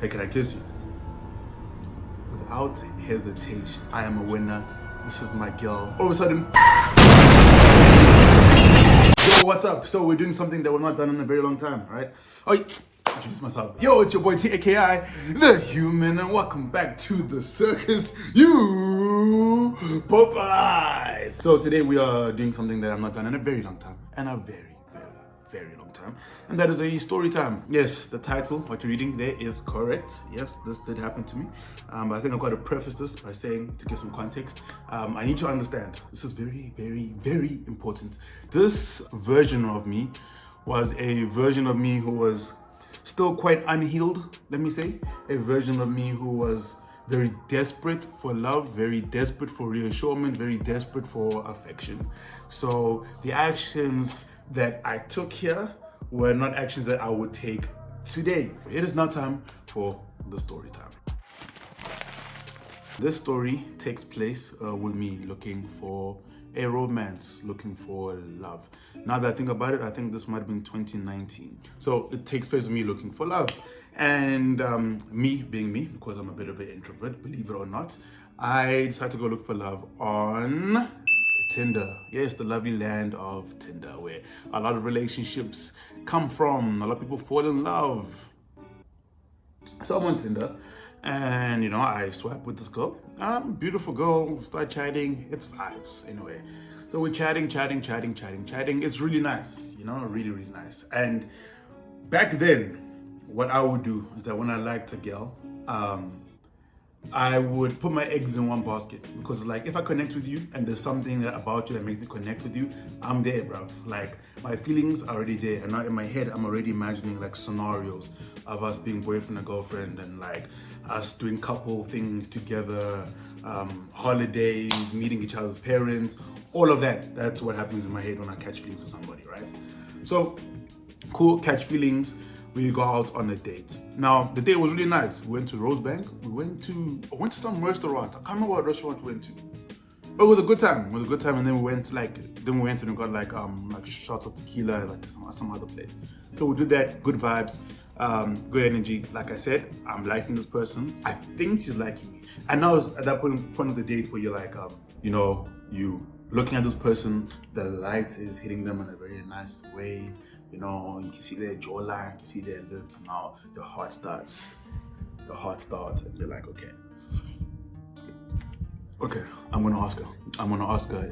Hey, can I kiss you? Without hesitation, I am a winner. This is my girl. All of a sudden, yo, what's up? So we're doing something that we've not done in a very long time, right? Oh, introduce myself. Yo, it's your boy TakiTheHuman, and welcome back to the circus. You Popeyes. So today we are doing something that I've not done in a very long time, and a very long time, and that is a story time. Yes, the title, what you're reading there, is correct. Yes, this did happen to me. But I think I've got to preface this by saying, to give some context, I need to understand, this is very important. This version of me was a version of me who was still quite unhealed, let me say. A version of me who was very desperate for love, very desperate for reassurance, very desperate for affection. So the actions that I took here were not actions that I would take today. It is now time for the story time. This story takes place with me looking for a romance, looking for love. Now that I think about it, I think this might have been 2019. So it takes place with me looking for love. And me being me, because I'm a bit of an introvert, believe it or not, I decided to go look for love on Tinder. Yes, the lovely land of Tinder, where a lot of relationships come from. A lot of people fall in love. So I'm on Tinder, and I swipe with this girl. Beautiful girl, start chatting, it's vibes anyway. So we're chatting. It's really nice, really nice. And back then, what I would do is that when I liked a girl, I would put my eggs in one basket, because like if I connect with you and there's something about you that makes me connect with you, I'm there, bruv. Like my feelings are already there, and now in my head I'm already imagining like scenarios of us being boyfriend and girlfriend, and like us doing couple things together, holidays, meeting each other's parents, all of that. That's what happens in my head when I catch feelings for somebody, right? So cool, catch feelings. We go out on a date. Now, the date was really nice. We went to Rosebank. I went to some restaurant. I can't remember what restaurant we went to. But it was a good time. And then we went and we got like a shot of tequila, like some other place. So we did that, good vibes, good energy. Like I said, I'm liking this person. I think she's liking me. And now it's at that point of the date where you're like, you looking at this person, the light is hitting them in a very nice way. You can see their jawline, you can see their lips, and now your heart starts, and you're like, okay, I'm gonna ask her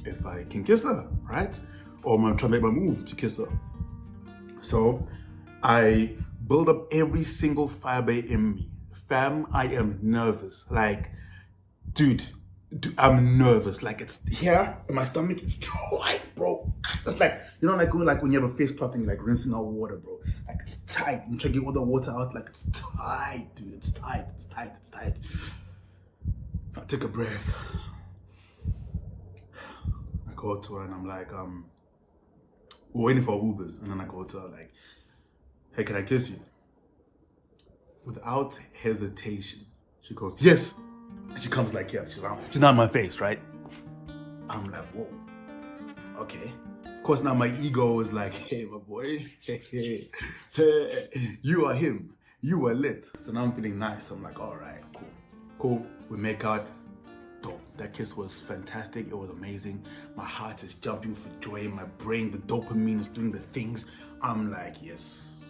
if I can kiss her, right? Or I'm gonna try to make my move to kiss her. So I build up every single fiber in me. Fam, I am nervous. Like, dude, I'm nervous. Like, it's here in my stomach, it's tight, bro. It's like, like when you have a face cloth, like rinsing out water, bro. Like, it's tight. You try to get all the water out, like it's tight, dude. It's tight. I take a breath. I go to her and I'm like, we're waiting for Ubers, and then I go to her like, hey, can I kiss you? Without hesitation, she goes, yes. And she comes like, yeah, she's not in my face, right? I'm like, whoa, okay. Of course, now my ego is like, hey, my boy, hey, you are him, you are lit. So now I'm feeling nice. I'm like, all right, cool. We make out. Dope. That kiss was fantastic. It was amazing. My heart is jumping for joy. My brain, the dopamine is doing the things. I'm like, yes,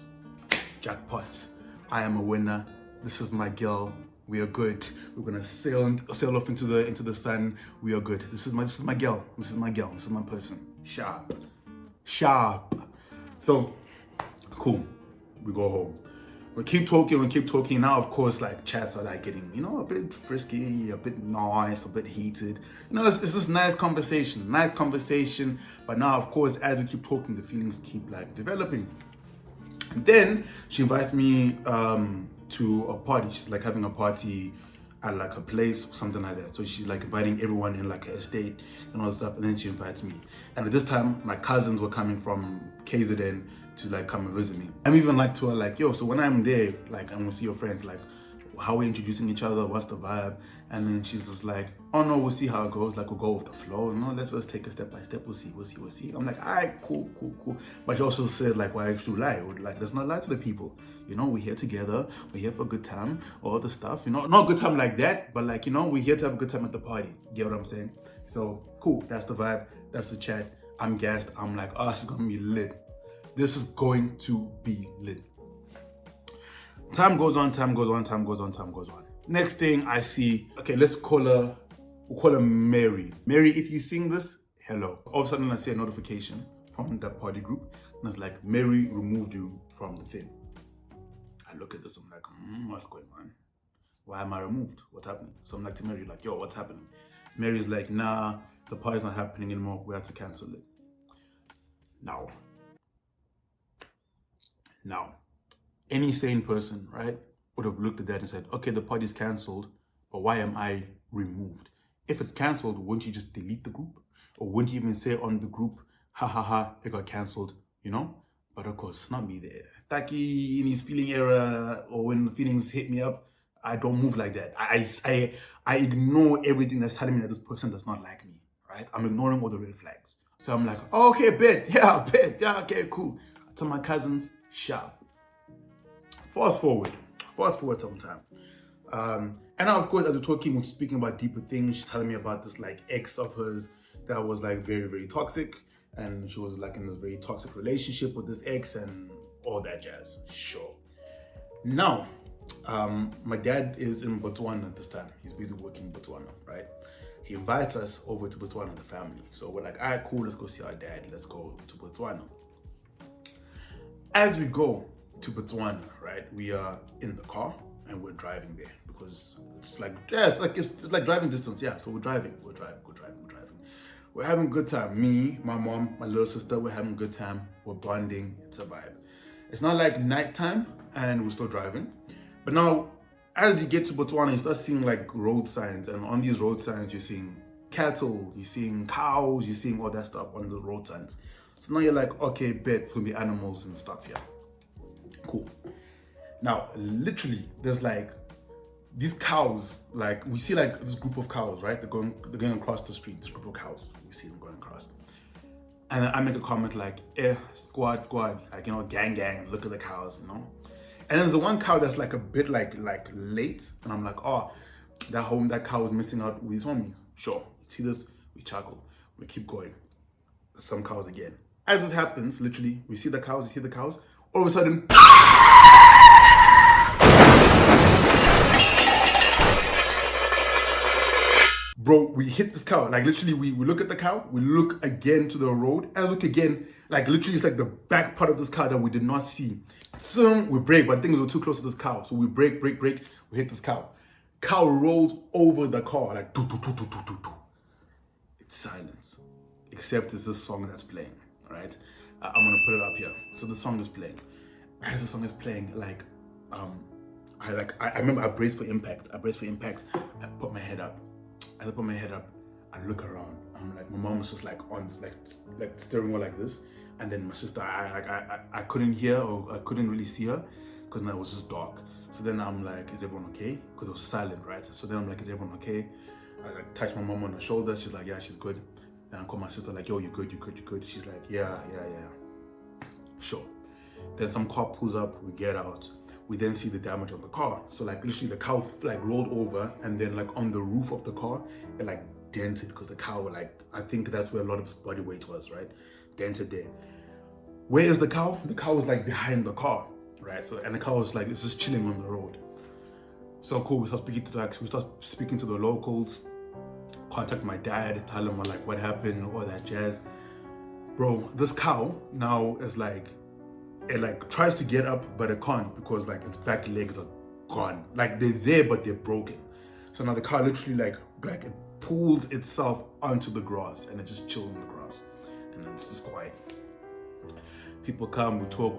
jackpot. I am a winner. This is my girl. We are good. We're gonna sail off into the sun. We are good. This is my girl. This is my person. Sharp. So cool. We go home. We keep talking. Now, of course, like chats are like getting, a bit frisky, a bit nice, a bit heated. It's this nice conversation. But now, of course, as we keep talking, the feelings keep like developing. And then she invites me to a party. She's like having a party at like a place or something like that. So she's like inviting everyone in like her estate and all that stuff. And then she invites me. And at this time, my cousins were coming from KZN to like come and visit me. I'm even like to her like, yo, so when I'm there, like I'm gonna see your friends, like how we're introducing each other, what's the vibe. And then she's just like, oh no, we'll see how it goes. Like, we'll go with the flow. No, let's just take it step by step. We'll see. I'm like, all right, cool. But she also said, like, why should you lie? Like, let's not lie to the people. You know, we're here together. We're here for a good time. All the stuff, you know, not a good time like that, but like, you know, we're here to have a good time at the party. Get what I'm saying? So cool. That's the vibe. That's the chat. I'm gassed. I'm like, oh, this is going to be lit. This is going to be lit. Time goes on. Next thing I see, okay, we'll call her Mary. Mary, if you sing this, hello. All of a sudden I see a notification from that party group, and it's like, Mary removed you from the thing. I look at this, I'm like, what's going on? Why am I removed? What's happening? So I'm like to Mary, like, yo, what's happening? Mary's like, nah, the party's not happening anymore. We have to cancel it. Now, any sane person, right, would have looked at that and said, okay, the party's cancelled, but why am I removed? If it's cancelled, wouldn't you just delete the group? Or wouldn't you even say on the group, it got cancelled, you know? But of course, not me there. Taki, in his feeling era, or when the feelings hit me up, I don't move like that. I ignore everything that's telling me that this person does not like me, right? I'm ignoring all the red flags. So I'm like, oh, okay, bet, yeah, okay, cool. I tell my cousins, sharp. Fast forward some time. And now, of course, as we're speaking about deeper things, she's telling me about this like ex of hers that was like very, very toxic. And she was like in this very toxic relationship with this ex and all that jazz. Sure. Now, my dad is in Botswana at this time. He's busy working in Botswana, right? He invites us over to Botswana, the family. So we're like, all right, cool, let's go see our dad. Let's go to Botswana. As we go to Botswana, right, we are in the car and we're driving there because it's like driving distance. Yeah, so we're driving. We're having a good time. Me, my mom, my little sister, we're having a good time. We're bonding. It's a vibe. It's not like nighttime and we're still driving. But now, as you get to Botswana, you start seeing like road signs, and on these road signs, you're seeing cattle, you're seeing cows, you're seeing all that stuff on the road signs. So now you're like, okay, bet it's gonna be animals and stuff here. Cool. Now, literally, there's like these cows, like we see like this group of cows, right? They're going across the street, this group of cows. We see them going across. And I make a comment like, squad, like, you know, gang, look at the cows, you know? And there's the one cow that's like a bit like late. And I'm like, oh, that cow is missing out with his homies. Sure, see this, we chuckle, we keep going. Some cows again. As this happens, literally, we see the cows, all of a sudden, bro, we hit this cow. Like literally, we look at the cow, we look again to the road, and look again, like literally it's like the back part of this car that we did not see. So we brake, but things were too close to this cow. So we brake, we hit this cow. Cow rolls over the car, like do. It's silence. Except it's this song that's playing, all right? I'm gonna put it up here. So the song is playing. As the song is playing, like, I remember I braced for impact. I put my head up. As I put my head up, I look around. I'm like, my mom was just like on like steering wheel like this, and then my sister, I couldn't hear or I couldn't really see her because now it was just dark. So then I'm like, is everyone okay? Because it was silent, right? So then I'm like, is everyone okay? I like touch my mom on the shoulder. She's like, yeah, she's good. Then I call my sister like, yo, you good? She's like, yeah. Sure. Then some car pulls up, we get out. We then see the damage on the car. So like literally the cow like rolled over, and then like on the roof of the car, it like dented because the cow like, I think that's where a lot of its body weight was, right? Dented there. Where is the cow? The cow was like behind the car, right? So, and the cow was like, it's just chilling on the road. So cool, we start speaking to the locals, contact my dad, tell him like what happened, all that jazz. Bro, this cow now is like, it like tries to get up, but it can't because like its back legs are gone. Like they're there, but they're broken. So now the car literally like it pulled itself onto the grass and it just chilled on the grass. And then it's just quiet. People come, we talk.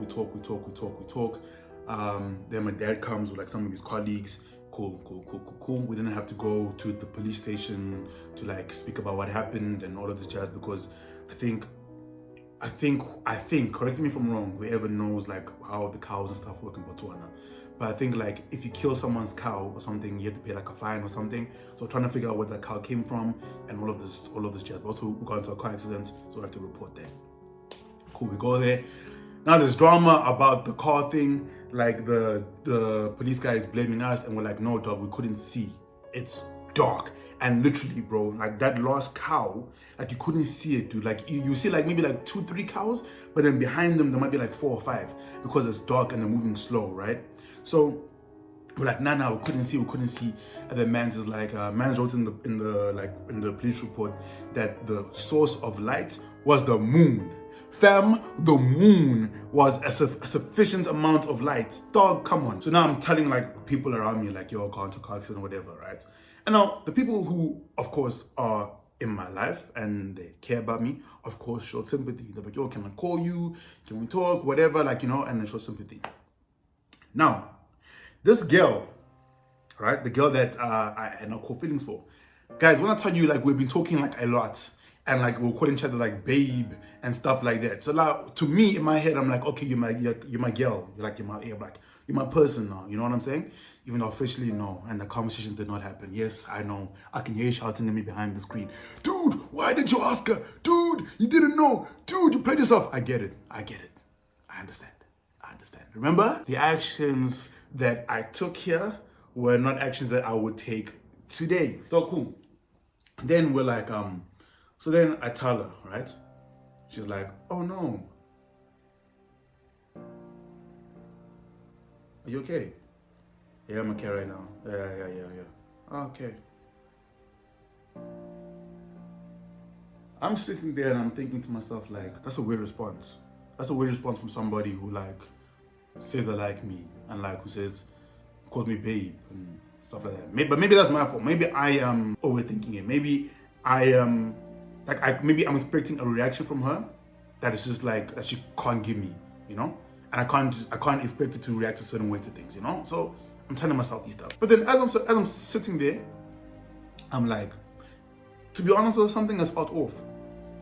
Then my dad comes with like some of his colleagues. Cool. We didn't have to go to the police station to like speak about what happened and all of this jazz because I think I think, correct me if I'm wrong, whoever knows like how the cows and stuff work in Botswana. But I think like if you kill someone's cow or something, you have to pay like a fine or something. So trying to figure out where that cow came from and all of this jazz. But also we got into a car accident, so we have to report that. Cool, we go there. Now there's drama about the car thing. Like the police guy is blaming us, and we're like, no dog, we couldn't see. It's dark. And literally, bro, like that last cow, like you couldn't see it, dude. Like you see like maybe like 2-3 cows, but then behind them there might be like 4 or 5 because it's dark and they're moving slow, right? So we're like, nah, we couldn't see. And then man's is like, man's wrote in the police report that the source of light was the moon. Fam, the moon was a sufficient amount of light. Dog, come on. So now I'm telling like people around me like, yo, car accident or whatever, right? And now the people who, of course, are in my life and they care about me, of course, show sympathy. They're like, yo, can I call you? Can we talk? Whatever, like, you know, and they show sympathy. Now, this girl, right? The girl that I had no cool feelings for. Guys, when I tell you, like, we've been talking like a lot. And like we're calling each other like babe and stuff like that. So like to me in my head, I'm like, okay, you're my girl. You're my person now. You know what I'm saying? Even though officially no, and the conversation did not happen. Yes, I know. I can hear you shouting at me behind the screen. Dude, why did you ask her? Dude, you didn't know. Dude, you played yourself. I get it. I understand. Remember, the actions that I took here were not actions that I would take today. So cool. Then we're like, so then I tell her, right? She's like, oh no. Are you okay? Yeah, I'm okay right now. Yeah. Okay. I'm sitting there and I'm thinking to myself like, that's a weird response. That's a weird response from somebody who like says they like me and like who calls me babe and stuff like that. But maybe that's my fault. Maybe I am overthinking it. Maybe I am maybe I'm expecting a reaction from her that is just like that she can't give me, you know? And I can't expect her to react a certain way to things, you know? So I'm telling myself these stuff. But then as I'm sitting there, I'm like, to be honest, there's something that's felt off.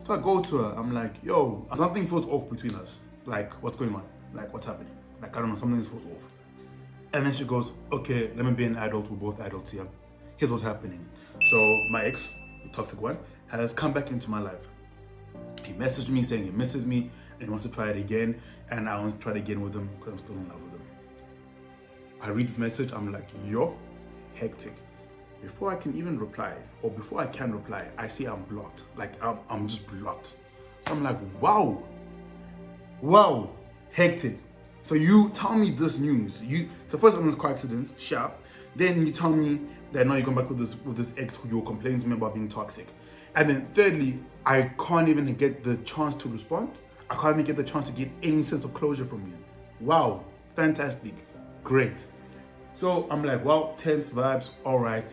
So I go to her, I'm like, yo, something feels off between us. Like, what's going on? Like, what's happening? Like, I don't know, something feels off. And then she goes, okay, let me be an adult. We're both adults here. Here's what's happening. So my ex, the toxic one, has come back into my life. He messaged me saying he misses me and he wants to try it again, and I want to try it again with him because I'm still in love with him. I read this message, I'm like, yo, hectic. Before I can even reply, or before I can reply, I see I'm blocked. Like I'm just blocked. So I'm like, wow, hectic. So you tell me this news. So first I'm in this car accident, sharp. Then you tell me that now you're going back with this ex who you're complaining to me about being toxic. And then thirdly, I can't even get the chance to respond. I can't even get the chance to get any sense of closure from you. Wow, fantastic, great. So I'm like, wow, tense vibes, all right,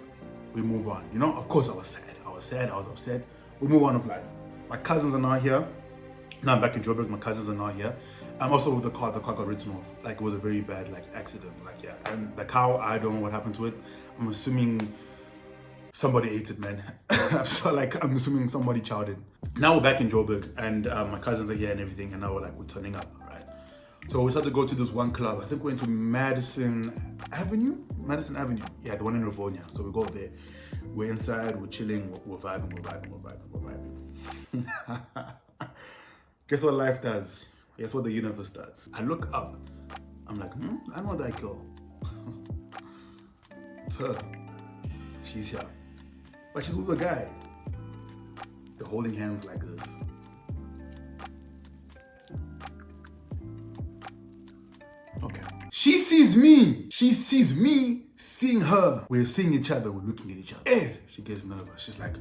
we move on. You know, of course I was sad, I was upset. We move on with life. My cousins are not here. Now I'm back in Joburg, my cousins are not here. I'm also with the car got written off. Like it was a very bad accident, yeah. And the cow, I don't know what happened to it. I'm assuming somebody ate it, man. So I'm assuming somebody chowed it. Now we're back in Joburg and my cousins are here and everything, and now we're turning up, right? So we started to go to this one club. I think we went to Madison Avenue? Yeah, the one in Rivonia. So we go there. We're inside, we're chilling, we're vibing. Guess what life does? Guess what the universe does? I look up. I'm like, I know that girl. It's her. She's here. But she's with a guy. They're holding hands like this. Okay. She sees me seeing her. We're seeing each other, we're looking at each other. Hey, she gets nervous. She's like,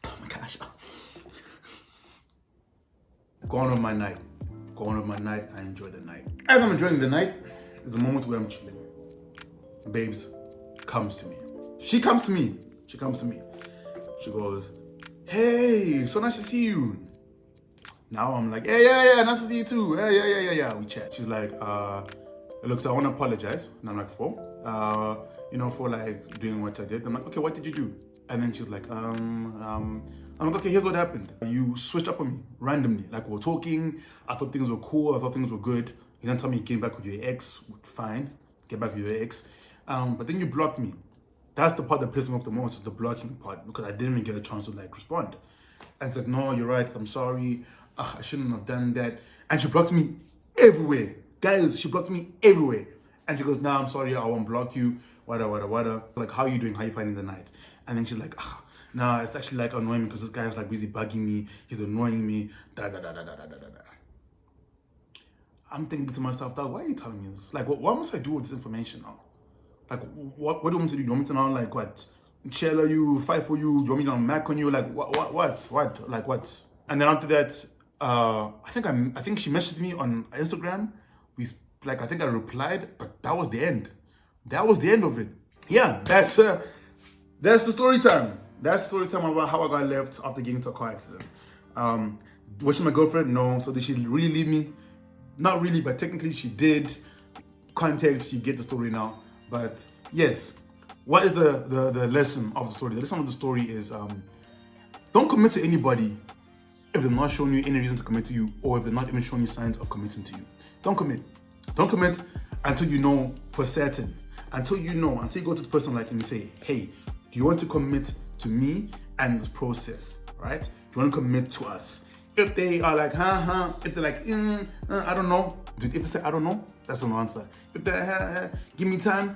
oh my gosh. Going on my night, I enjoy the night. As I'm enjoying the night, there's a moment where I'm chilling. Babes comes to me. She comes to me. She goes, hey, so nice to see you. Now I'm like, yeah, nice to see you too. Yeah. We chat. She's like, look, so I want to apologize. And I'm like, for like doing what I did. I'm like, okay, what did you do? And then she's like, I'm like, okay, here's what happened. You switched up on me randomly. Like, we were talking, I thought things were cool, I thought things were good. You didn't tell me you came back with your ex. Fine, get back with your ex. But then you blocked me. That's the part that pissed me off the most, is the blocking part, because I didn't even get a chance to like respond. And it's like, no, you're right, I'm sorry. I shouldn't have done that. And she blocked me everywhere. Guys, she blocked me everywhere. And she goes, nah, I'm sorry, I won't block you. Wada. Like, how are you doing? How are you finding the night? And then she's like, nah, it's actually like annoying me because this guy's like busy bugging me. He's annoying me. Da. I'm thinking to myself, dog, why are you telling me this? Like, what must I do with this information now? Like, what do you want me to do? You want me to now, like, what? Cheer you, fight for you? Do you want me to mac on you? Like, what? Like, what? And then after that, I think she messaged me on Instagram. I think I replied, but that was the end. That was the end of it. Yeah, that's the story time. That's story time about how I got left after getting into a car accident. Was she my girlfriend? No. So did she really leave me? Not really, but technically she did. Context, you get the story now. But yes, what is the lesson of the story? The lesson of the story is don't commit to anybody if they're not showing you any reason to commit to you, or if they're not even showing you signs of committing to you. Don't commit. Don't commit until you know for certain. Until you go to the person like and say, hey, do you want to commit to me and this process, right? Do you want to commit to us? If they are like, if they're like, I don't know. Dude, if they say, I don't know, that's an answer. If they give me time,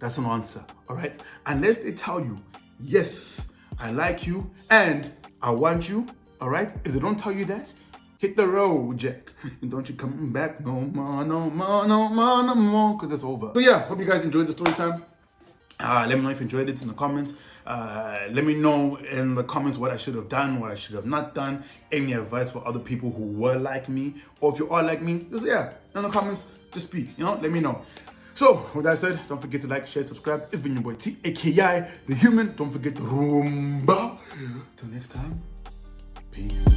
that's an answer, all right? Unless they tell you, yes, I like you and I want you, all right? If they don't tell you that, hit the road, Jack. And don't you come back no more, because it's over. So yeah, hope you guys enjoyed the story time. Let me know if you enjoyed it in the comments. Let me know in the comments what I should have done, what I should have not done. Any advice for other people who were like me, or if you are like me, just in the comments, just speak, let me know. So, with that said, don't forget to like, share, subscribe. It's been your boy T, aka The Human. Don't forget the Roomba. Till next time, peace.